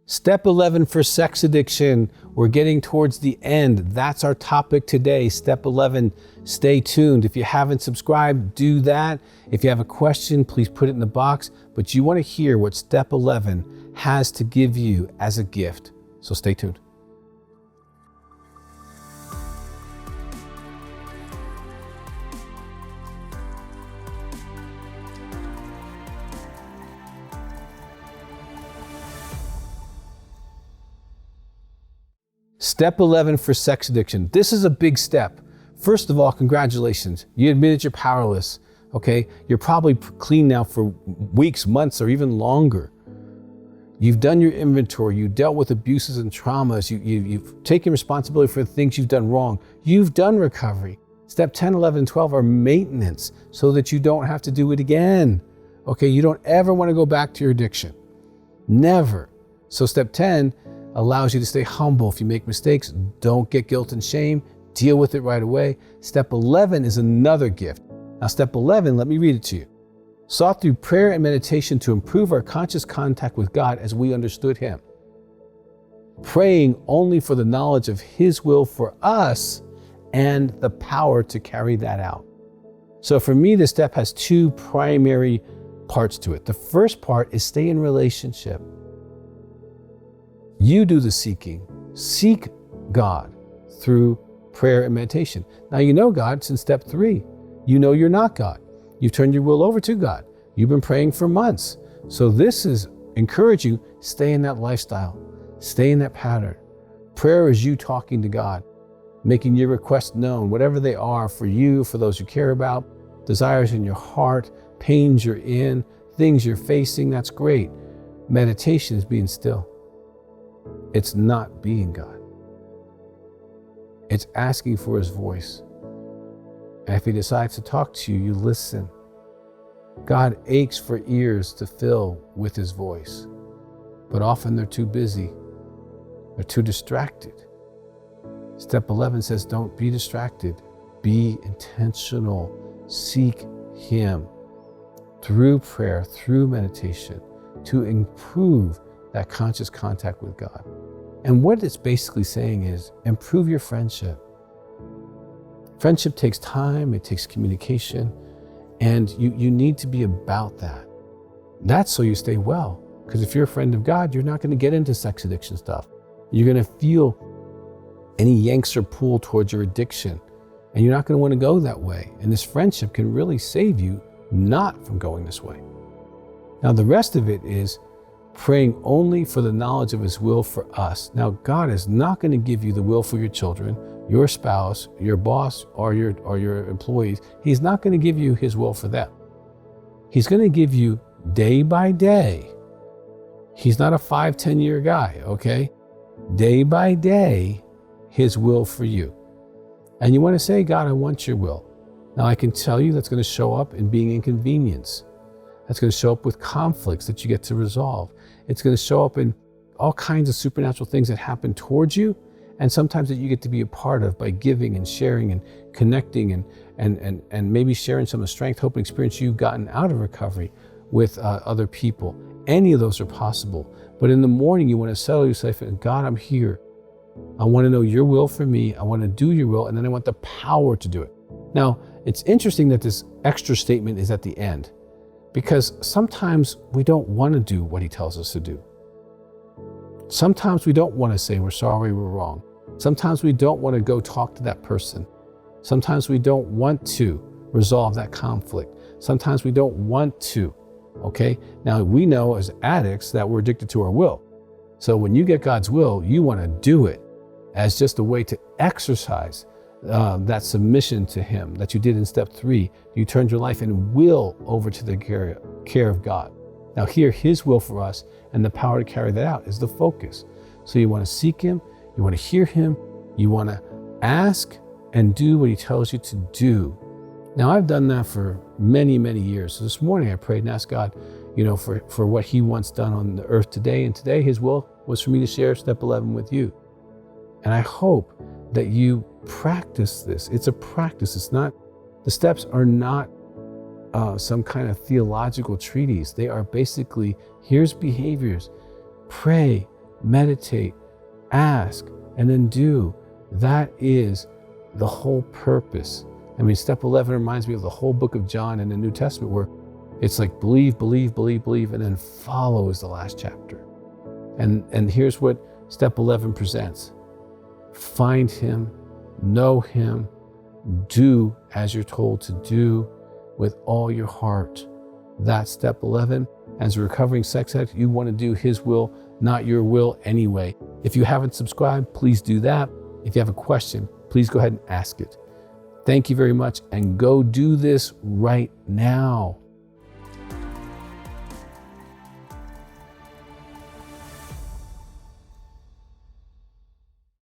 Step 11 for sex addiction. We're getting towards the end. That's our topic today. Step 11. Stay tuned. If you haven't subscribed, do that. If you have a question, please put it in the box. But you want to hear what step 11 has to give you as a gift. So stay tuned. Step 11 for sex addiction. This is a big step. First of all, congratulations. You admitted you're powerless, okay? You're probably clean now for weeks, months, or even longer. You've done your inventory. You dealt with abuses and traumas. You've taken responsibility for the things you've done wrong. You've done recovery. Step 10, 11, and 12 are maintenance so that you don't have to do it again, okay? You don't ever want to go back to your addiction. Never. So step 10 allows you to stay humble. If you make mistakes, don't get guilt and shame. Deal with it right away. Step 11 is another gift. Now, step 11, let me read it to you. Sought through prayer and meditation to improve our conscious contact with God as we understood Him. Praying only for the knowledge of His will for us and the power to carry that out. So for me, this step has two primary parts to it. The first part is stay in relationship. You do the seeking. Seek God through prayer and meditation. Now you know God since step 3. You know you're not God. You've turned your will over to God. You've been praying for months. So this is encourage you, stay in that lifestyle. Stay in that pattern. Prayer is you talking to God, making your requests known, whatever they are for you, for those you care about, desires in your heart, pains you're in, things you're facing, that's great. Meditation is being still. It's not being God. It's asking for His voice. And if He decides to talk to you, you listen. God aches for ears to fill with His voice, but often they're too busy. They're too distracted. Step 11 says, don't be distracted. Be intentional. Seek Him through prayer, through meditation, to improve that conscious contact with God. And what it's basically saying is improve your friendship. Friendship takes time, it takes communication, and you need to be about that. That's so you stay well. Because if you're a friend of God, you're not going to get into sex addiction stuff. You're going to feel any yanks or pull towards your addiction, and you're not going to want to go that way. And this friendship can really save you not from going this way. Now, the rest of it is praying only for the knowledge of His will for us. Now, God is not going to give you the will for your children, your spouse, your boss, or your employees. He's not going to give you His will for them. He's going to give you day by day. He's not a 5-10 year guy, okay? Day by day, His will for you. And you want to say, God, I want your will. Now, I can tell you that's going to show up in being inconvenienced. That's going to show up with conflicts that you get to resolve. It's going to show up in all kinds of supernatural things that happen towards you, and sometimes that you get to be a part of by giving and sharing and connecting and maybe sharing some of the strength, hope, and experience you've gotten out of recovery with other people. Any of those are possible. But in the morning, you want to settle yourself and God, I'm here. I want to know your will for me. I want to do your will, and then I want the power to do it. Now, it's interesting that this extra statement is at the end, because sometimes we don't want to do what He tells us to do. Sometimes we don't want to say we're sorry, we're wrong. Sometimes we don't want to go talk to that person. Sometimes we don't want to resolve that conflict. Sometimes we don't want to, okay? Now, we know as addicts that we're addicted to our will. So when you get God's will, you want to do it as just a way to exercise that submission to Him that you did in step 3. You turned your life and will over to the care of God. Now here, His will for us and the power to carry that out is the focus. So you want to seek Him, you want to hear Him, you want to ask and do what He tells you to do. Now I've done that for many, many years. So this morning I prayed and asked God, for what He wants done on the earth today. And today His will was for me to share step 11 with you. And I hope that you practice this. It's a practice. It's not, the steps are not some kind of theological treatise. They are basically, here's behaviors. Pray, meditate, ask, and then do. That is the whole purpose. I mean, step 11 reminds me of the whole book of John in the New Testament, where it's like believe, believe, believe, believe, and then follow is the last chapter. And here's what step 11 presents. Find him, know him, do as you're told to do with all your heart. That's step 11. As a recovering sex addict, you want to do his will, not your will anyway. If you haven't subscribed, please do that. If you have a question, please go ahead and ask it. Thank you very much, and go do this right now.